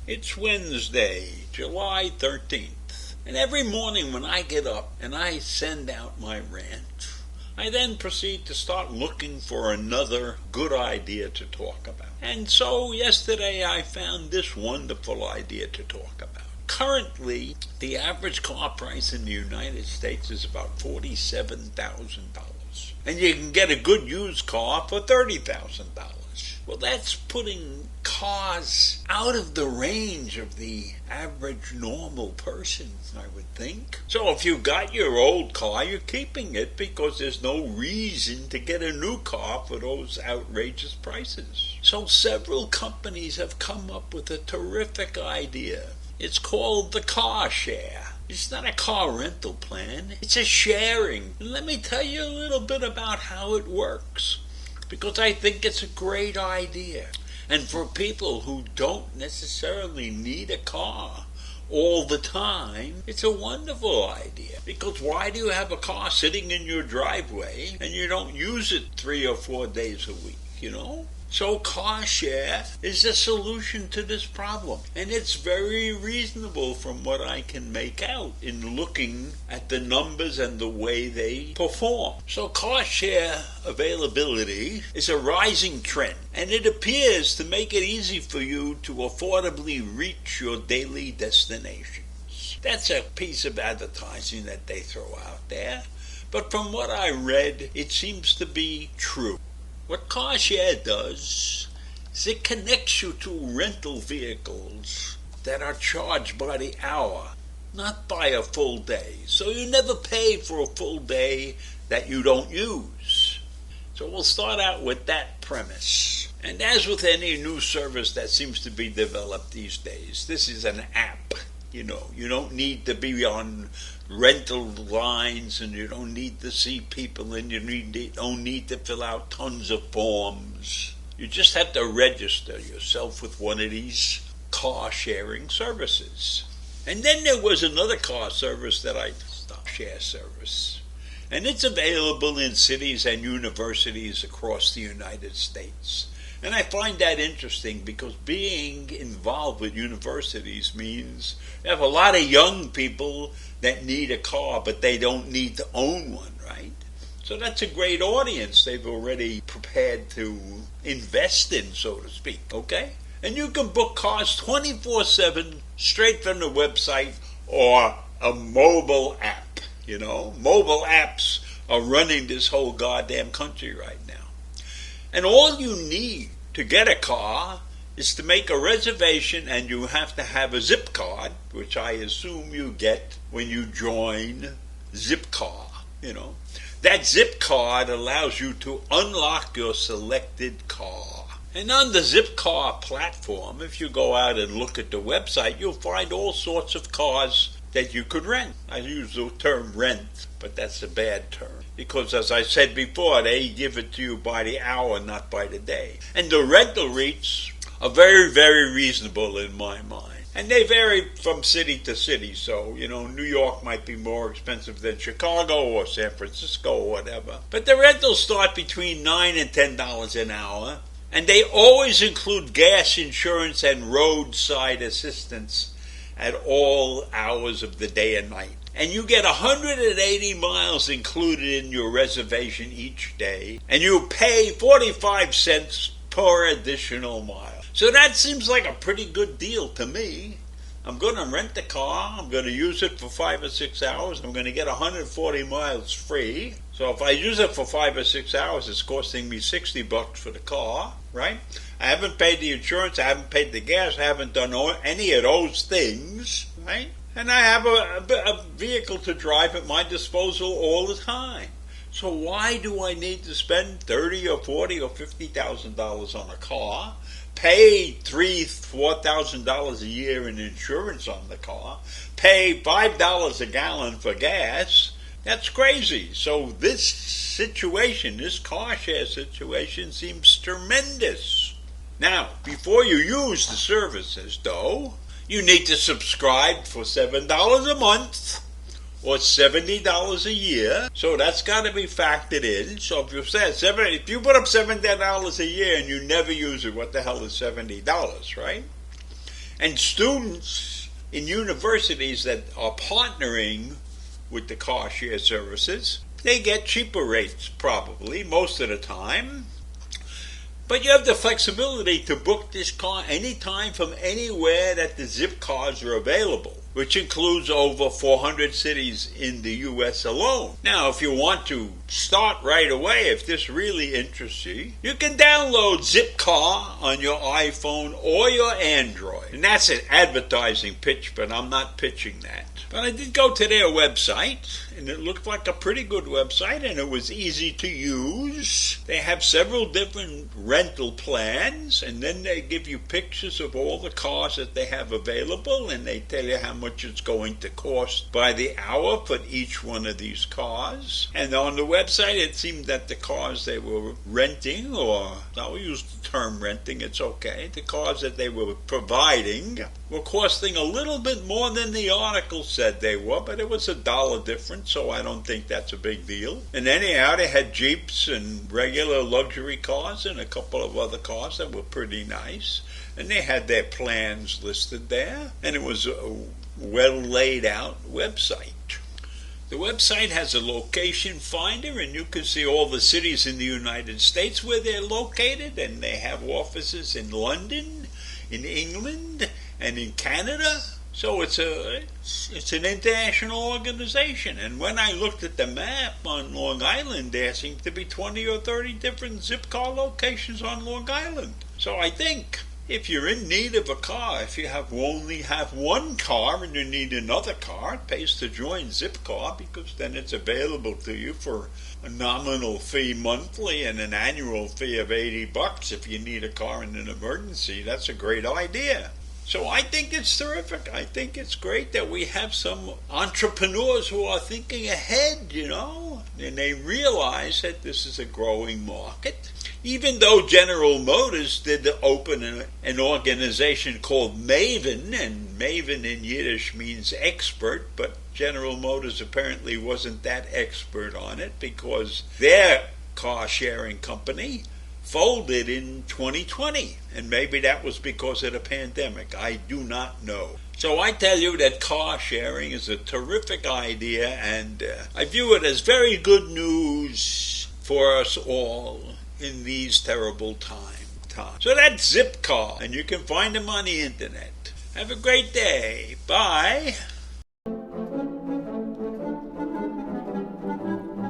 It's Wednesday, July 13th, and every morning when I get up and I send out my rant, I then proceed to start looking for another good idea to talk about. And so yesterday I found this wonderful idea to talk about. Currently, the average car price in the United States is about $47,000. And you can get a good used car for $30,000. Well, that's putting cars out of the range of the average normal person, I would think. So if you got your old car, you're keeping it because there's no reason to get a new car for those outrageous prices. So several companies have come up with a terrific idea. It's called the car share. It's not a car rental plan. It's a sharing. And let me tell you a little bit about how it works, because I think it's a great idea. And for people who don't necessarily need a car all the time, it's a wonderful idea. Because why do you have a car sitting in your driveway and you don't use it 3 or 4 days a week, So car share is a solution to this problem. And it's very reasonable from what I can make out in looking at the numbers and the way they perform. So car share availability is a rising trend, and it appears to make it easy for you to affordably reach your daily destinations. That's a piece of advertising that they throw out there. But from what I read, it seems to be true. What car share does is it connects you to rental vehicles that are charged by the hour, not by a full day. So you never pay for a full day that you don't use. So we'll start out with that premise. And as with any new service that seems to be developed these days, this is an app. You don't need to be on rental lines, and you don't need to see people, and you don't need to fill out tons of forms. You just have to register yourself with one of these car sharing services. And then there was another car service share service. And it's available in cities and universities across the United States. And I find that interesting because being involved with universities means you have a lot of young people that need a car, but they don't need to own one, right? So that's a great audience they've already prepared to invest in, so to speak, okay? And you can book cars 24/7 straight from the website or a mobile app, Mobile apps are running this whole goddamn country right now. And all you need to get a car is to make a reservation, and you have to have a zip card, which I assume you get when you join Zipcar. That zip card allows you to unlock your selected car. And on the Zipcar platform, if you go out and look at the website, you'll find all sorts of cars that you could rent. I use the term rent, but that's a bad term, because as I said before, they give it to you by the hour, not by the day. And the rental rates are very, very reasonable in my mind. And they vary from city to city. So, New York might be more expensive than Chicago or San Francisco or whatever. But the rentals start between $9 and $10 an hour. And they always include gas insurance and roadside assistance at all hours of the day and night. And you get 180 miles included in your reservation each day. And you pay 45 cents per additional mile. So that seems like a pretty good deal to me. I'm going to rent the car. I'm going to use it for 5 or 6 hours. I'm going to get 140 miles free. So if I use it for 5 or 6 hours, it's costing me $60 for the car, right? I haven't paid the insurance. I haven't paid the gas. I haven't done any of those things, right? And I have a vehicle to drive at my disposal all the time. So why do I need to spend $30 or $40 or $50,000 on a car, pay $4,000 a year in insurance on the car, pay $5 a gallon for gas? That's crazy. So this situation, this car share situation, seems tremendous. Now, before you use the services, though, you need to subscribe for $7 a month or $70 a year. So that's got to be factored in. So if you put up $70 a year and you never use it, what the hell is $70, right? And students in universities that are partnering with the car share services, they get cheaper rates probably most of the time. But you have the flexibility to book this car anytime from anywhere that the Zip cars are available, which includes over 400 cities in the U.S. alone. Now, if you want to start right away, if this really interests you, you can download Zipcar on your iPhone or your Android. And that's an advertising pitch, but I'm not pitching that. But I did go to their website, and it looked like a pretty good website, and it was easy to use. They have several different rental plans, and then they give you pictures of all the cars that they have available, and they tell you how much it's going to cost by the hour for each one of these cars. And on the website, it seemed that the cars they were renting, or I'll use the term renting, it's okay, the cars that they were providing were costing a little bit more than the article said they were, but it was $1 difference, so I don't think that's a big deal. And anyhow, they had Jeeps and regular luxury cars and a couple of other cars that were pretty nice. And they had their plans listed there, and it was a well laid out website. The website has a location finder, and you can see all the cities in the United States where they're located, and they have offices in London, in England, and in Canada. So it's an international organization. And when I looked at the map on Long Island, there seemed to be 20 or 30 different Zipcar locations on Long Island. So I think if you're in need of a car, if you only have one car and you need another car, it pays to join Zipcar, because then it's available to you for a nominal fee monthly and an annual fee of $80 if you need a car in an emergency. That's a great idea. So I think it's terrific. I think it's great that we have some entrepreneurs who are thinking ahead, and they realize that this is a growing market. Even though General Motors did open an organization called Maven, and Maven in Yiddish means expert, but General Motors apparently wasn't that expert on it, because their car sharing company folded in 2020, and maybe that was because of the pandemic. I do not know. So I tell you that car sharing is a terrific idea, and I view it as very good news for us all in these terrible times. So that's Zipcar, and you can find them on the internet. Have a great day. Bye.